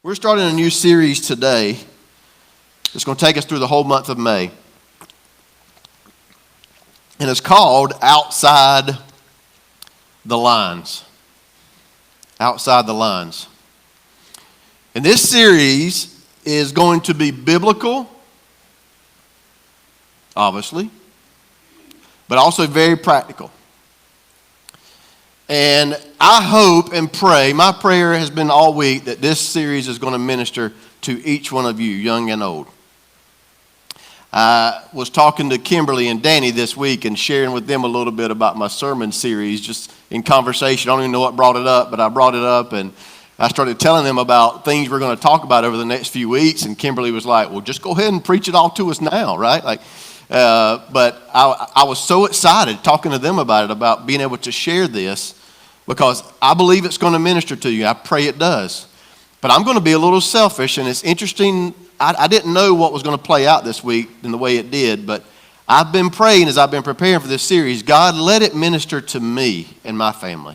We're starting a new series today. It's going to take us through the whole month of May. And it's called Outside the Lines. Outside the Lines. And this series is going to be biblical, obviously, but also very practical. And I hope and pray, my prayer has been all week, that this series is going to minister to each one of you, young and old. I was talking to Kimberly and Danny this week and sharing with them a little bit about my sermon series, just in conversation. I don't even know what brought it up, but I brought it up and I started telling them about things we're going to talk about over the next few weeks. And Kimberly was like, well, just go ahead and preach it all to us now, right? But I was so excited talking to them about being able to share this, because I believe it's going to minister to you. I pray it does. But I'm going to be a little selfish, and it's interesting. I didn't know what was going to play out this week in the way it did, but I've been praying as I've been preparing for this series, God, let it minister to me and my family.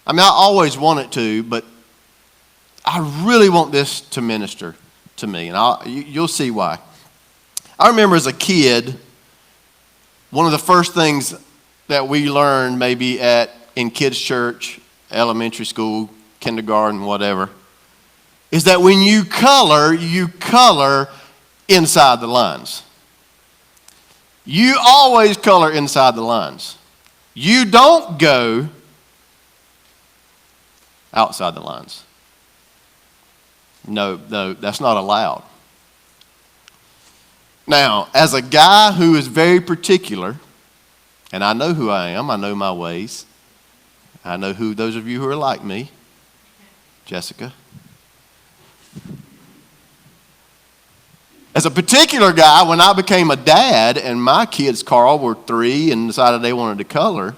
I mean, I always want it to, but I really want this to minister to me, and you'll see why. I remember as a kid, one of the first things that we learned maybe in kids' church, elementary school, kindergarten, whatever, is that when you color inside the lines. You always color inside the lines. You don't go outside the lines. No, that's not allowed. Now, as a guy who is very particular, and I know who I am, I know my ways, I know who those of you who are like me, Jessica. As a particular guy, when I became a dad and my kids, Carl, were 3 and decided they wanted to color,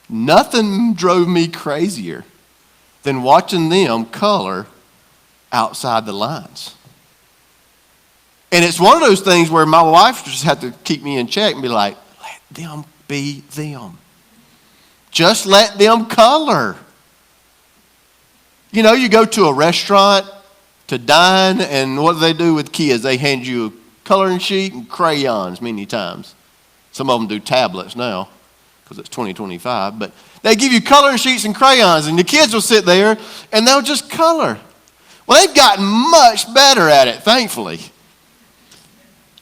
nothing drove me crazier than watching them color outside the lines. And it's one of those things where my wife just had to keep me in check and be like, let them be them. Just let them color. You know, you go to a restaurant to dine, and what do they do with kids? They hand you a coloring sheet and crayons many times. Some of them do tablets now because it's 2025. But they give you coloring sheets and crayons, and the kids will sit there, and they'll just color. Well, they've gotten much better at it, thankfully.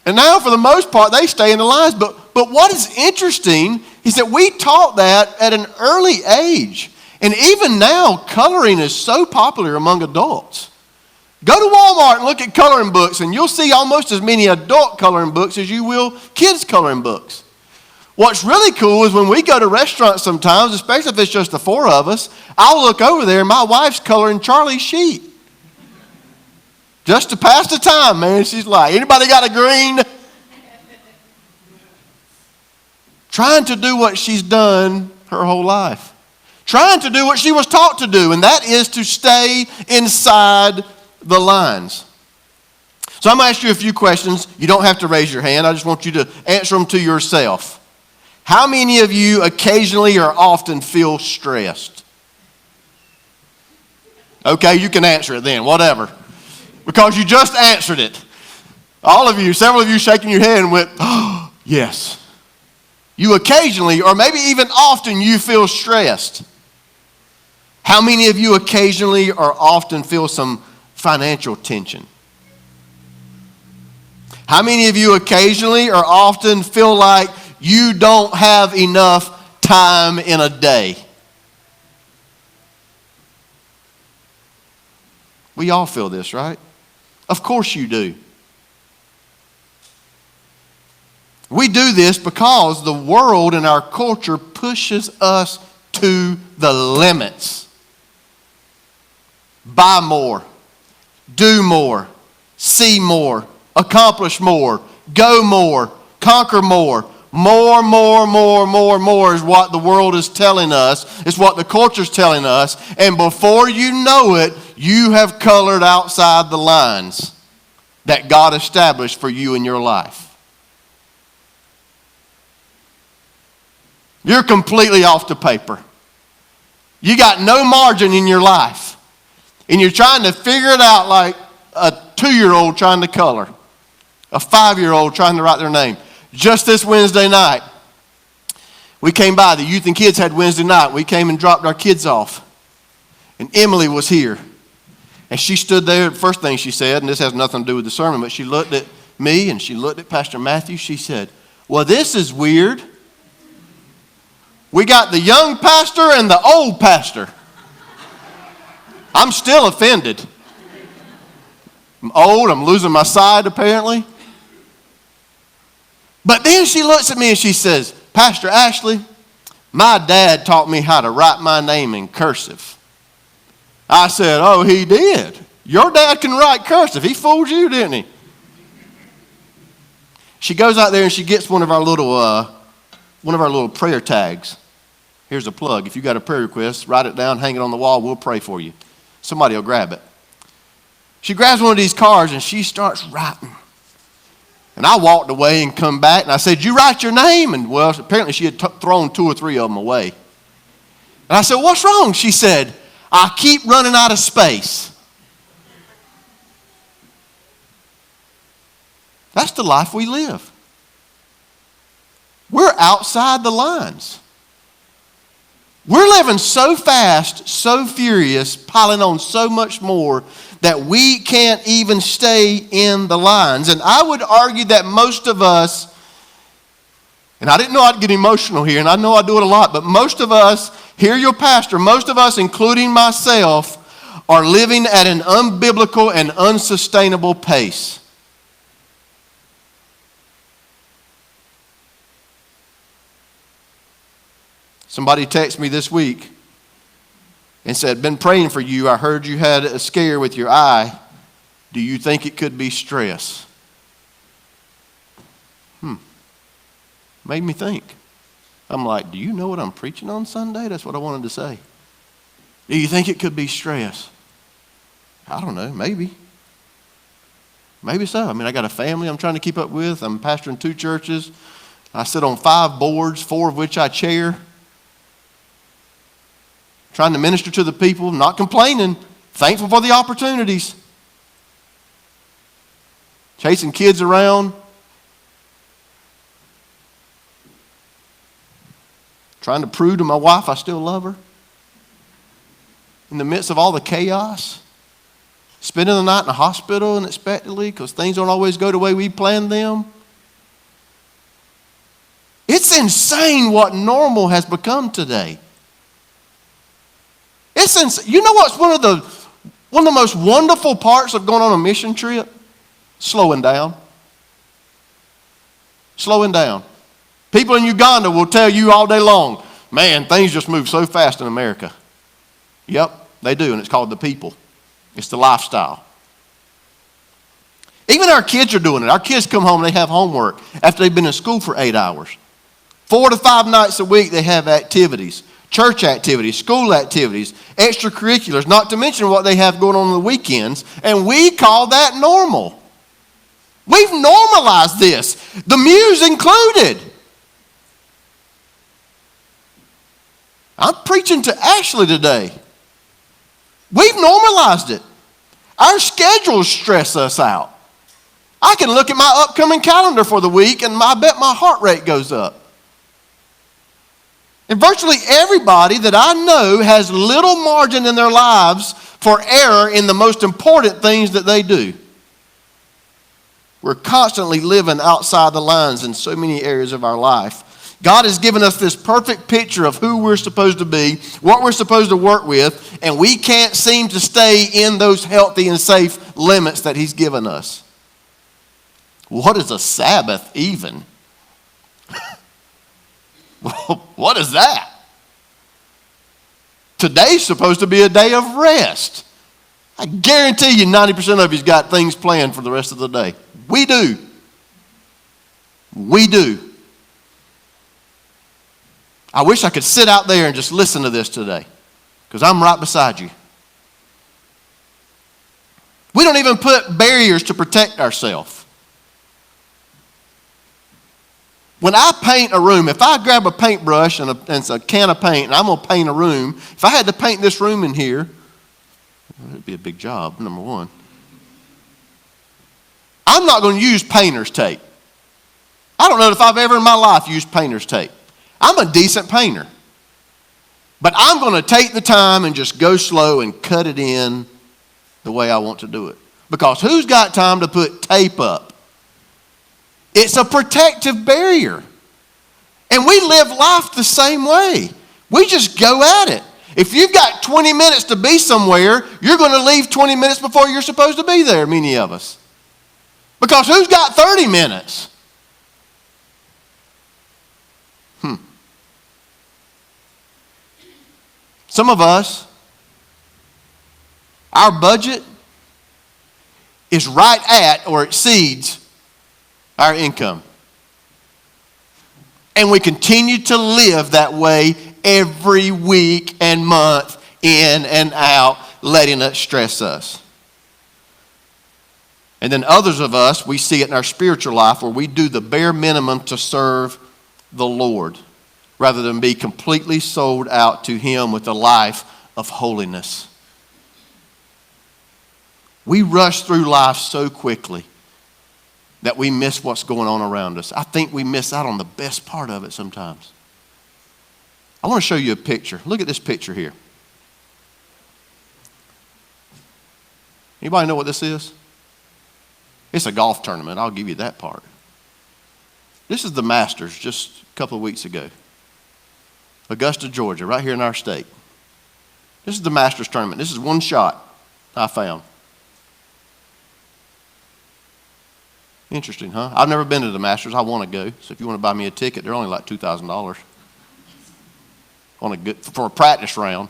And now, for the most part, they stay in the lines. But what is interesting is that we taught that at an early age. And even now, coloring is so popular among adults. Go to Walmart and look at coloring books, and you'll see almost as many adult coloring books as you will kids' coloring books. What's really cool is when we go to restaurants sometimes, especially if it's just the 4 of us, I'll look over there and my wife's coloring Charlie's sheet. Just to pass the time, man. She's like, anybody got a green? Trying to do what she's done her whole life. Trying to do what she was taught to do, and that is to stay inside the lines. So I'm going to ask you a few questions. You don't have to raise your hand. I just want you to answer them to yourself. How many of you occasionally or often feel stressed? Okay, you can answer it then, whatever. Because you just answered it. All of you, several of you shaking your head and went, oh, yes. You occasionally, or maybe even often, you feel stressed. How many of you occasionally or often feel some financial tension? How many of you occasionally or often feel like you don't have enough time in a day? We all feel this, right? Of course you do. We do this because the world and our culture pushes us to the limits. Buy more, do more, see more, accomplish more, go more, conquer more. More is what the world is telling us. It's what the culture is telling us. And before you know it, you have colored outside the lines that God established for you in your life. You're completely off the paper. You got no margin in your life. And you're trying to figure it out like a 2-year-old trying to color, a 5-year-old trying to write their name. Just this Wednesday night, we came by. The youth and kids had Wednesday night. We came and dropped our kids off. And Emily was here. And she stood there. The first thing she said, and this has nothing to do with the sermon, but she looked at me and she looked at Pastor Matthew. She said, well, this is weird. We got the young pastor and the old pastor. I'm still offended. I'm old. I'm losing my sight, apparently. But then she looks at me and she says, Pastor Ashley, my dad taught me how to write my name in cursive. I said, oh, he did. Your dad can write cursive. He fooled you, didn't he? She goes out there and she gets one of our little prayer tags. Here's a plug. If you got a prayer request, write it down, hang it on the wall. We'll pray for you. Somebody will grab it. She grabs one of these cards and she starts writing. And I walked away and come back and I said, you write your name? And well, apparently she had thrown 2 or 3 of them away. And I said, what's wrong? She said, I keep running out of space. That's the life we live. We're outside the lines. We're living so fast, so furious, piling on so much more that we can't even stay in the lines. And I would argue that most of us, and I didn't know I'd get emotional here, and I know I do it a lot, but most of us, hear your pastor, most of us, including myself, are living at an unbiblical and unsustainable pace. Somebody texted me this week and said, been praying for you. I heard you had a scare with your eye. Do you think it could be stress? Made me think. I'm like, do you know what I'm preaching on Sunday? That's what I wanted to say. Do you think it could be stress? I don't know, maybe. Maybe so. I mean, I got a family I'm trying to keep up with. I'm pastoring 2 churches. I sit on 5 boards, 4 of which I chair. Trying to minister to the people, not complaining, thankful for the opportunities. Chasing kids around. Trying to prove to my wife I still love her. In the midst of all the chaos. Spending the night in the hospital unexpectedly because things don't always go the way we planned them. It's insane what normal has become today. It's insane. You know what's one of the most wonderful parts of going on a mission trip? Slowing down. Slowing down. People in Uganda will tell you all day long, man, things just move so fast in America. Yep, they do, and it's called the people. It's the lifestyle. Even our kids are doing it. Our kids come home, they have homework after they've been in school for 8 hours. 4 to 5 nights a week they have activities. Church activities, school activities, extracurriculars, not to mention what they have going on the weekends, and we call that normal. We've normalized this, the Muse included. I'm preaching to Ashley today. We've normalized it. Our schedules stress us out. I can look at my upcoming calendar for the week and I bet my heart rate goes up. And virtually everybody that I know has little margin in their lives for error in the most important things that they do. We're constantly living outside the lines in so many areas of our life. God has given us this perfect picture of who we're supposed to be, what we're supposed to work with, and we can't seem to stay in those healthy and safe limits that He's given us. What is a Sabbath even? What is that? Today's supposed to be a day of rest. I guarantee you 90% of you's got things planned for the rest of the day. We do. We do. I wish I could sit out there and just listen to this today, because I'm right beside you. We don't even put barriers to protect ourselves. When I paint a room, if I grab a paintbrush and a can of paint and I'm going to paint a room, if I had to paint this room in here, It'd be a big job, number one. I'm not going to use painter's tape. I don't know if I've ever in my life used painter's tape. I'm a decent painter. But I'm going to take the time and just go slow and cut it in the way I want to do it. Because who's got time to put tape up? It's a protective barrier. And we live life the same way. We just go at it. If you've got 20 minutes to be somewhere, you're going to leave 20 minutes before you're supposed to be there, many of us. Because who's got 30 minutes? Some of us, our budget is right at or exceeds our income. And we continue to live that way every week and month, in and out, letting it stress us. And then others of us, we see it in our spiritual life where we do the bare minimum to serve the Lord rather than be completely sold out to Him with a life of holiness. We rush through life so quickly that we miss what's going on around us. I think we miss out on the best part of it sometimes. I want to show you a picture. Look at this picture here. Anybody know what this is? It's a golf tournament. I'll give you that part. This is the Masters just a couple of weeks ago. Augusta, Georgia, right here in our state. This is the Masters tournament. This is one shot I found. Interesting, huh? I've never been to the Masters. I want to go. So if you want to buy me a ticket, they're only like $2,000 for a practice round.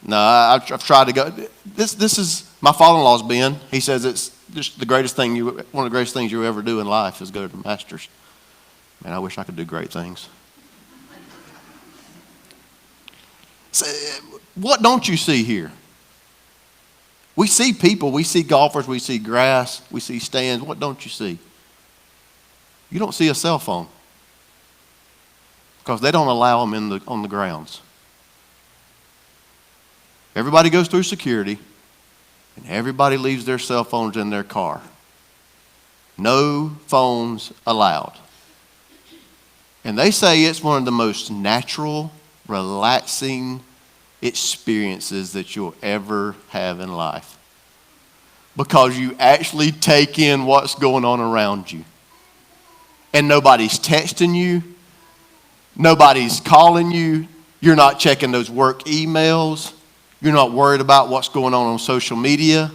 No, I've tried to go. This is my father-in-law's been. He says it's just the greatest thing one of the greatest things you ever do in life is go to the Masters. Man, I wish I could do great things. So, what don't you see here? We see people, we see golfers, we see grass, we see stands. What don't you see? You don't see a cell phone because they don't allow them on the grounds. Everybody goes through security and everybody leaves their cell phones in their car. No phones allowed. And they say it's one of the most natural, relaxing experiences that you'll ever have in life. Because you actually take in what's going on around you. And nobody's texting you. Nobody's calling you. You're not checking those work emails. You're not worried about what's going on social media.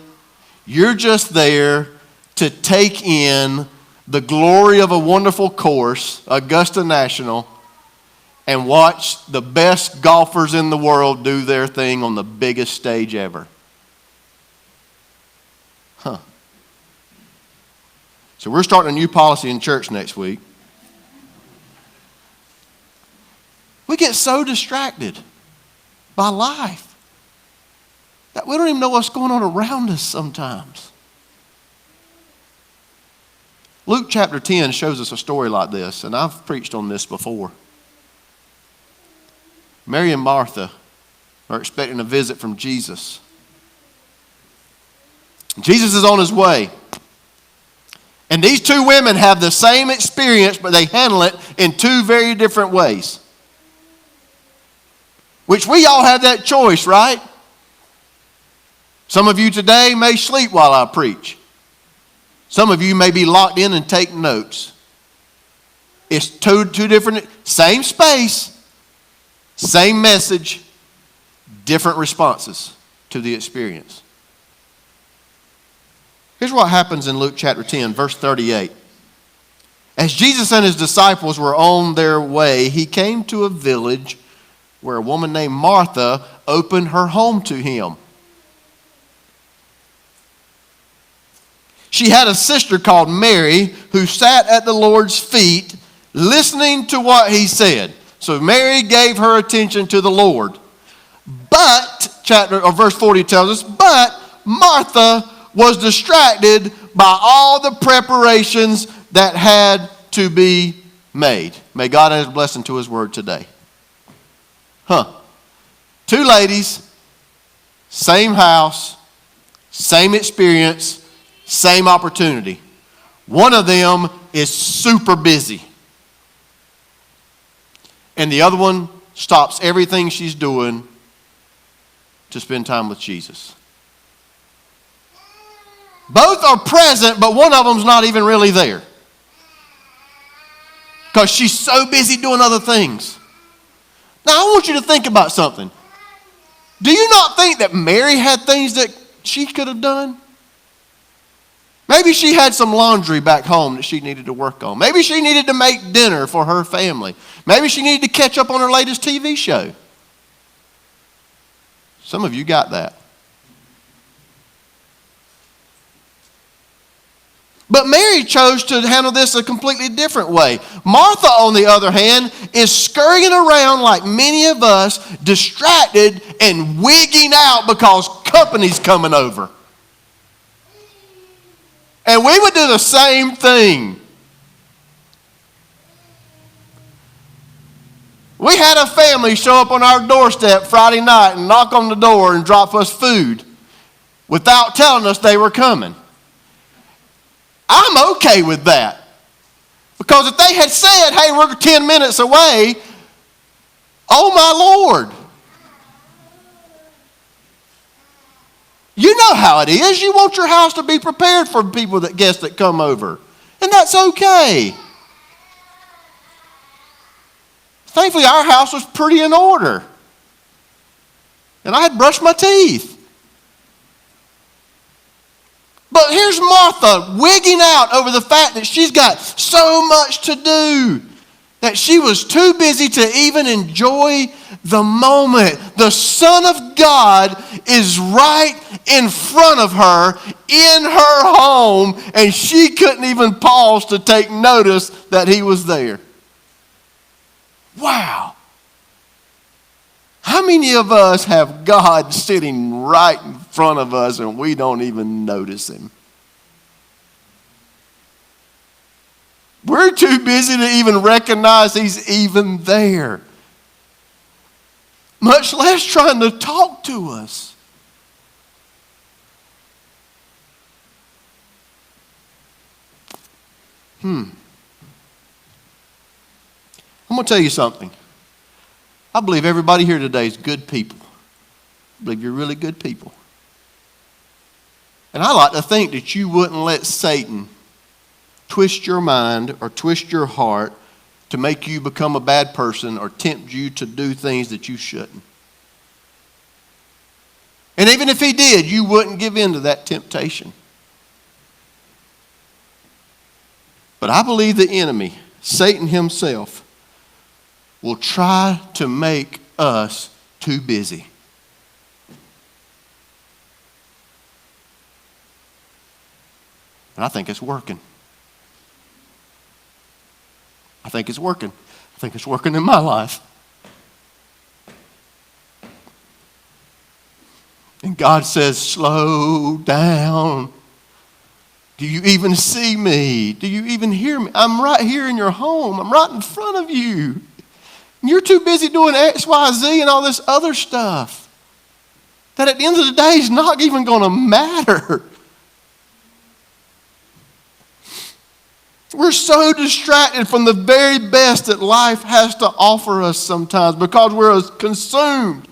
You're just there to take in the glory of a wonderful course, Augusta National, and watch the best golfers in the world do their thing on the biggest stage ever. So we're starting a new policy in church next week. We get so distracted by life that we don't even know what's going on around us sometimes. Luke chapter 10 shows us a story like this, and I've preached on this before. Mary and Martha are expecting a visit from Jesus. Jesus is on his way. And these two women have the same experience, but they handle it in two very different ways. Which we all have that choice, right? Some of you today may sleep while I preach. Some of you may be locked in and take notes. It's two different, same space, same message, different responses to the experience. Here's what happens in Luke chapter 10, verse 38. As Jesus and his disciples were on their way, he came to a village where a woman named Martha opened her home to him. She had a sister called Mary who sat at the Lord's feet listening to what he said. So Mary gave her attention to the Lord. But, verse 40 tells us, but Martha was distracted by all the preparations that had to be made. May God add his blessing to his word today. Two ladies same house, same experience, same opportunity. One of them is super busy. And the other one stops everything she's doing to spend time with Jesus. Both are present, but one of them's not even really there, because she's so busy doing other things. Now, I want you to think about something. Do you not think that Mary had things that she could have done? Maybe she had some laundry back home that she needed to work on. Maybe she needed to make dinner for her family. Maybe she needed to catch up on her latest TV show. Some of you got that. But Mary chose to handle this a completely different way. Martha, on the other hand, is scurrying around like many of us, distracted and wigging out because company's coming over. And we would do the same thing. We had a family show up on our doorstep Friday night and knock on the door and drop us food without telling us they were coming. I'm okay with that. Because if they had said, hey, we're 10 minutes away, oh my Lord. You know how it is. You want your house to be prepared for guests that come over. And that's okay. Thankfully, our house was pretty in order. And I had brushed my teeth. But here's Martha wigging out over the fact that she's got so much to do that she was too busy to even enjoy the moment. The Son of God is right in front of her in her home, and she couldn't even pause to take notice that he was there. Wow. How many of us have God sitting right in front of us and we don't even notice him? We're too busy to even recognize he's even there, much less trying to talk to us. I'm going to tell you something. I believe everybody here today is good people. I believe you're really good people. And I like to think that you wouldn't let Satan twist your mind or twist your heart to make you become a bad person or tempt you to do things that you shouldn't. And even if he did, you wouldn't give in to that temptation. But I believe the enemy, Satan himself, will try to make us too busy. And I think it's working. I think it's working. I think it's working in my life. And God says, slow down. Do you even see me? Do you even hear me? I'm right here in your home. I'm right in front of you. And you're too busy doing X, Y, Z and all this other stuff that at the end of the day is not even going to matter. We're so distracted from the very best that life has to offer us sometimes because we're consumed,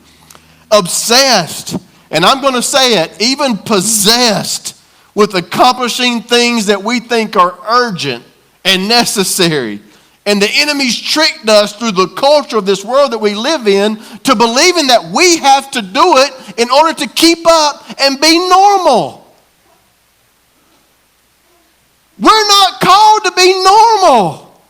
obsessed, and I'm going to say it, even possessed with accomplishing things that we think are urgent and necessary. And the enemy's tricked us through the culture of this world that we live in to believing that we have to do it in order to keep up and be normal. We're not called to be normal.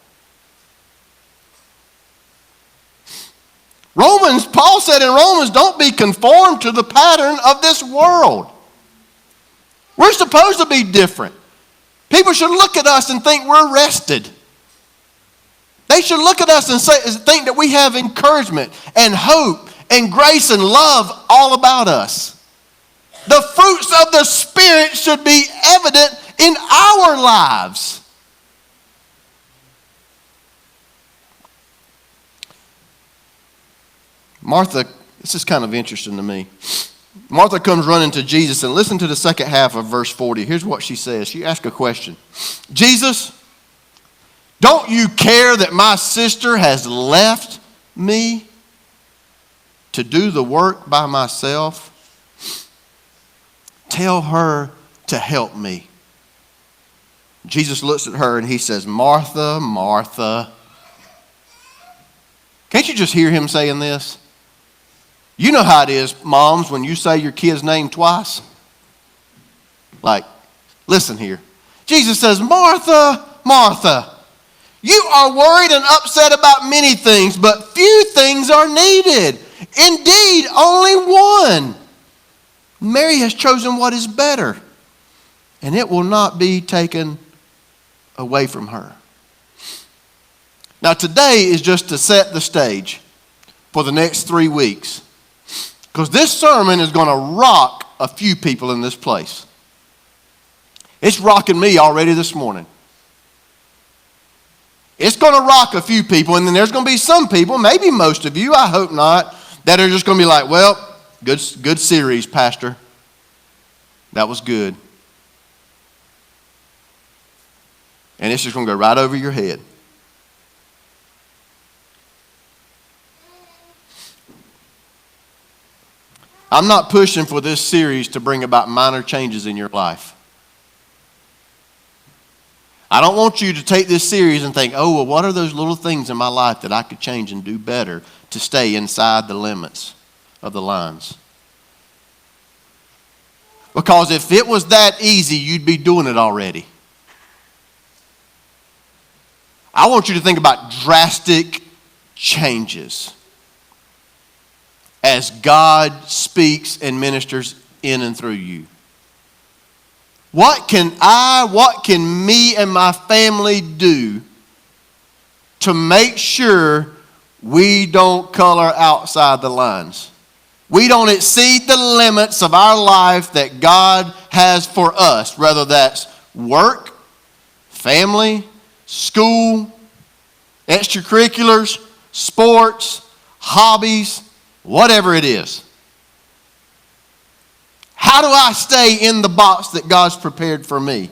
Paul said in Romans, don't be conformed to the pattern of this world. We're supposed to be different. People should look at us and think we're rested. They should look at us and think that we have encouragement and hope and grace and love all about us. The fruits of the Spirit should be evident in our lives. Martha, this is kind of interesting to me. Martha comes running to Jesus, and listen to the second half of verse 40. Here's what she says. She asks a question. Jesus, don't you care that my sister has left me to do the work by myself? Tell her to help me. Jesus looks at her and he says, Martha, Martha. Can't you just hear him saying this? You know how it is, moms, when you say your kid's name twice. Like, listen here. Jesus says, Martha, Martha, you are worried and upset about many things, but few things are needed. Indeed, only one. Mary has chosen what is better, and it will not be taken away from her. Now, today is just to set the stage for the next 3 weeks, because this sermon is going to rock a few people in this place. It's rocking me already this morning. It's going to rock a few people, and then there's going to be some people, maybe most of you, I hope not, that are just going to be like, well, good series, Pastor. That was good. And it's just going to go right over your head. I'm not pushing for this series to bring about minor changes in your life. I don't want you to take this series and think, oh, well, what are those little things in my life that I could change and do better to stay inside the limits of the lines? Because if it was that easy, you'd be doing it already. I want you to think about drastic changes as God speaks and ministers in and through you. What can me and my family do to make sure we don't color outside the lines? We don't exceed the limits of our life that God has for us, whether that's work, family, school, extracurriculars, sports, hobbies, whatever it is. How do I stay in the box that God's prepared for me?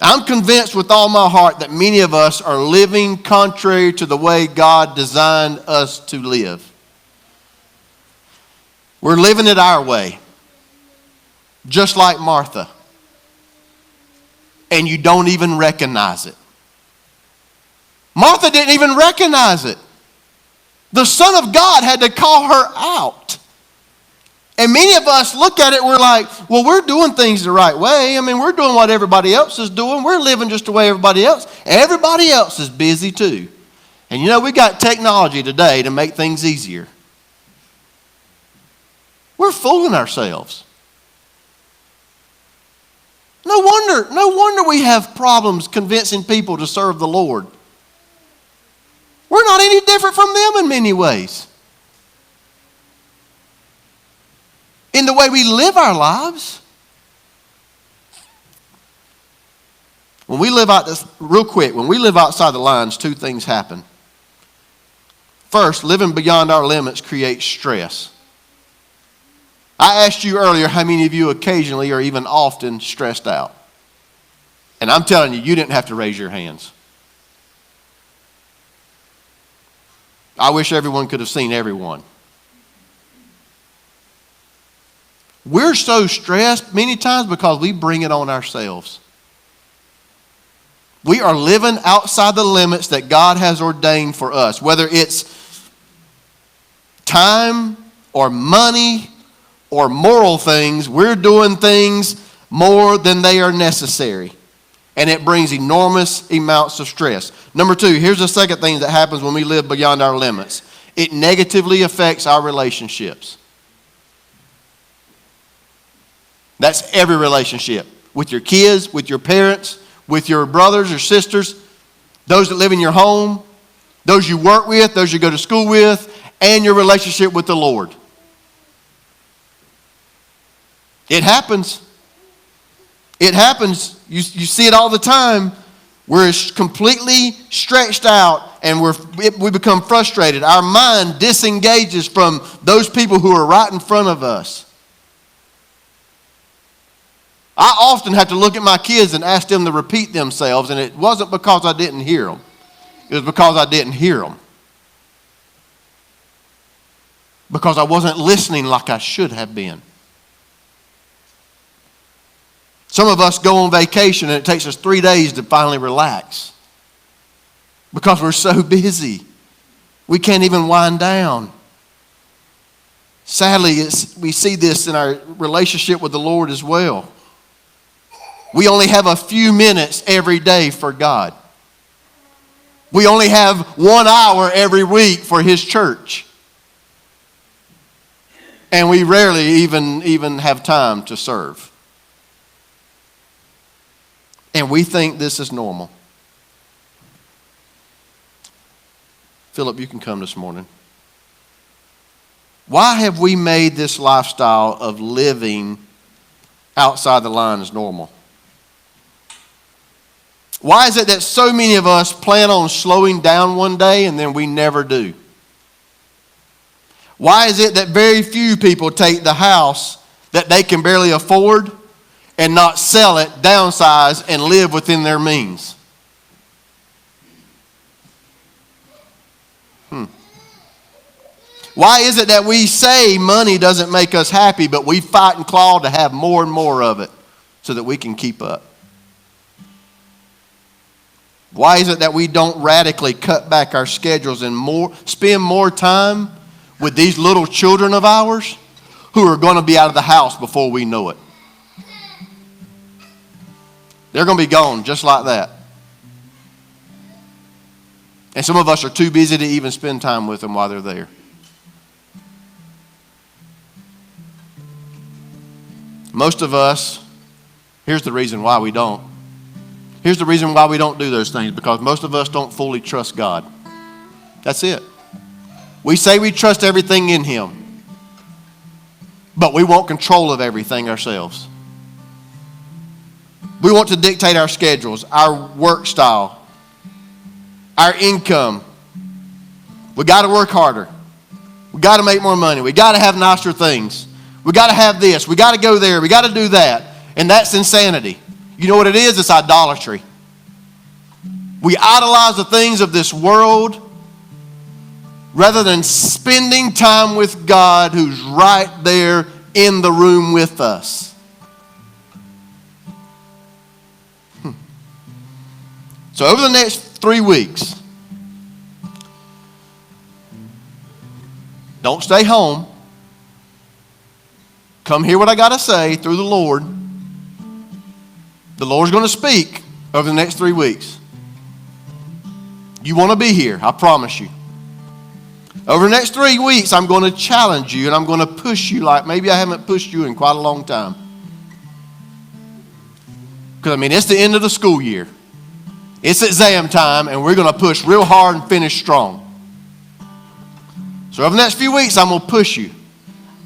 I'm convinced with all my heart that many of us are living contrary to the way God designed us to live. We're living it our way, just like Martha. And you don't even recognize it. Martha didn't even recognize it. The Son of God had to call her out. And many of us look at it, we're like, well, we're doing things the right way. I mean, we're doing what everybody else is doing. We're living just the way everybody else. Everybody else is busy too. And you know, we got technology today to make things easier. We're fooling ourselves. No wonder we have problems convincing people to serve the Lord. We're not any different from them in many ways. In the way we live our lives. When we live out this, real quick, when we live outside the lines, two things happen. First, living beyond our limits creates stress. I asked you earlier how many of you occasionally or even often stressed out. And I'm telling you, you didn't have to raise your hands. I wish everyone could have seen everyone. We're so stressed many times because we bring it on ourselves. We are living outside the limits that God has ordained for us, whether it's time or money or moral things. We're doing things more than they are necessary. And it brings enormous amounts of stress. Number two, here's the second thing that happens when we live beyond our limits. It negatively affects our relationships. That's every relationship. With your kids, with your parents, with your brothers or sisters, those that live in your home, those you work with, those you go to school with, and your relationship with the Lord. It happens. It happens. You see it all the time. We're completely stretched out and we become frustrated. Our mind disengages from those people who are right in front of us. I often have to look at my kids and ask them to repeat themselves, and it wasn't because I didn't hear them. It was because I didn't hear them. Because I wasn't listening like I should have been. Some of us go on vacation and it takes us 3 days to finally relax. Because we're so busy. We can't even wind down. Sadly, we see this in our relationship with the Lord as well. We only have a few minutes every day for God. We only have 1 hour every week for His church. And we rarely even have time to serve. And we think this is normal. Philip, you can come this morning. Why have we made this lifestyle of living outside the lines normal? Why is it that so many of us plan on slowing down one day and then we never do? Why is it that very few people take the house that they can barely afford and not sell it, downsize, and live within their means? Why is it that we say money doesn't make us happy, but we fight and claw to have more and more of it so that we can keep up? Why is it that we don't radically cut back our schedules and spend more time with these little children of ours who are going to be out of the house before we know it? They're going to be gone just like that. And some of us are too busy to even spend time with them while they're there. Most of us, here's the reason why we don't. Here's the reason why we don't do those things, because most of us don't fully trust God. That's it. We say we trust everything in Him, but we want control of everything ourselves. We want to dictate our schedules, our work style, our income. We got to work harder. We got to make more money. We got to have nicer things. We got to have this. We got to go there. We got to do that. And that's insanity. You know what it is? It's idolatry. We idolize the things of this world rather than spending time with God who's right there in the room with us. So over the next 3 weeks, don't stay home. Come hear what I got to say through the Lord. The Lord's going to speak over the next 3 weeks. You want to be here, I promise you. Over the next 3 weeks, I'm going to challenge you and I'm going to push you like maybe I haven't pushed you in quite a long time. Because, it's the end of the school year. It's exam time and we're going to push real hard and finish strong. So over the next few weeks, I'm going to push you.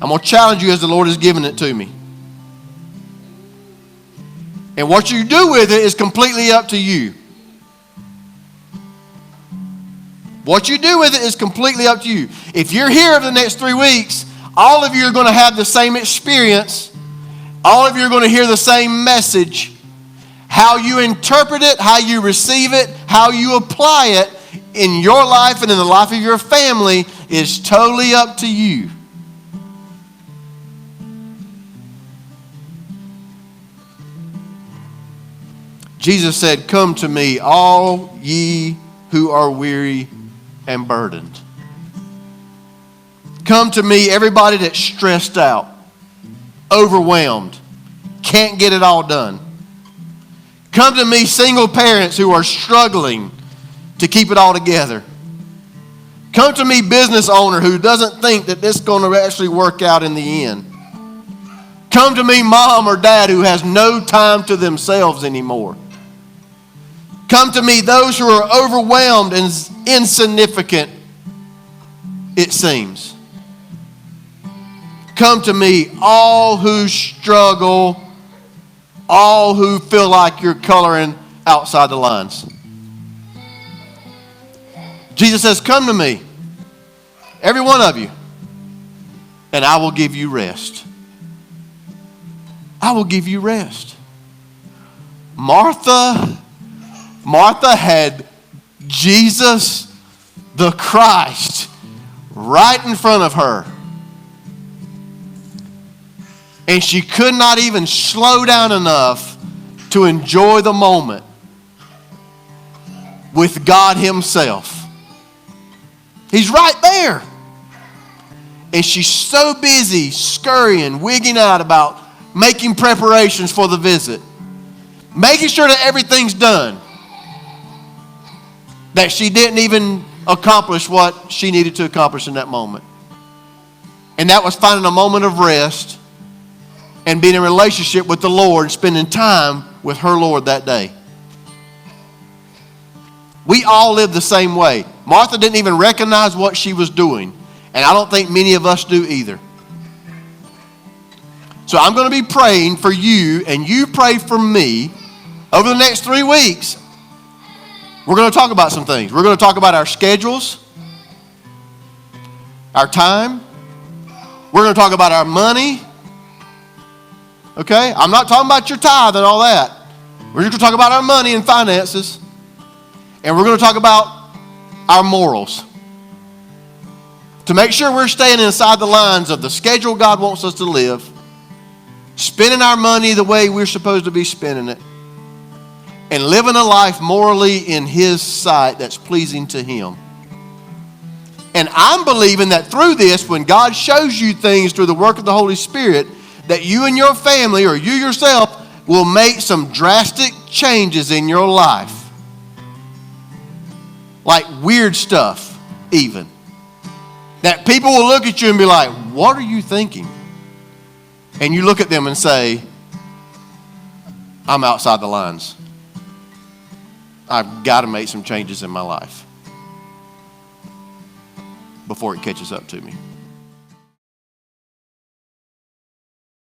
I'm going to challenge you as the Lord has given it to me. And what you do with it is completely up to you. What you do with it is completely up to you. If you're here over the next 3 weeks, all of you are going to have the same experience. All of you are going to hear the same message. How you interpret it, how you receive it, how you apply it in your life and in the life of your family is totally up to you. Jesus said, "Come to me, all ye who are weary and burdened." Come to me, everybody that's stressed out, overwhelmed, can't get it all done. Come to me, single parents who are struggling to keep it all together. Come to me, business owner who doesn't think that this is going to actually work out in the end. Come to me, mom or dad who has no time to themselves anymore. Come to me, those who are overwhelmed and insignificant, it seems. Come to me, all who struggle, all who feel like you're coloring outside the lines. Jesus says, come to me, every one of you, and I will give you rest. I will give you rest. Martha had Jesus, the Christ, right in front of her. And she could not even slow down enough to enjoy the moment with God himself. He's right there. And she's so busy scurrying, wigging out about making preparations for the visit, making sure that everything's done, that she didn't even accomplish what she needed to accomplish in that moment. And that was finding a moment of rest and being in a relationship with the Lord and spending time with her Lord that day. We all live the same way. Martha didn't even recognize what she was doing. And I don't think many of us do either. So I'm going to be praying for you, and you pray for me. Over the next 3 weeks, we're going to talk about some things. We're going to talk about our schedules, our time. We're going to talk about our money. Okay? I'm not talking about your tithe and all that. We're just going to talk about our money and finances. And we're going to talk about our morals. To make sure we're staying inside the lines of the schedule God wants us to live, spending our money the way we're supposed to be spending it, and living a life morally in his sight that's pleasing to him. And I'm believing that through this, when God shows you things through the work of the Holy Spirit, that you and your family or you yourself will make some drastic changes in your life. Like weird stuff, even. That people will look at you and be like, what are you thinking? And you look at them and say, I'm outside the lines. I've got to make some changes in my life before it catches up to me.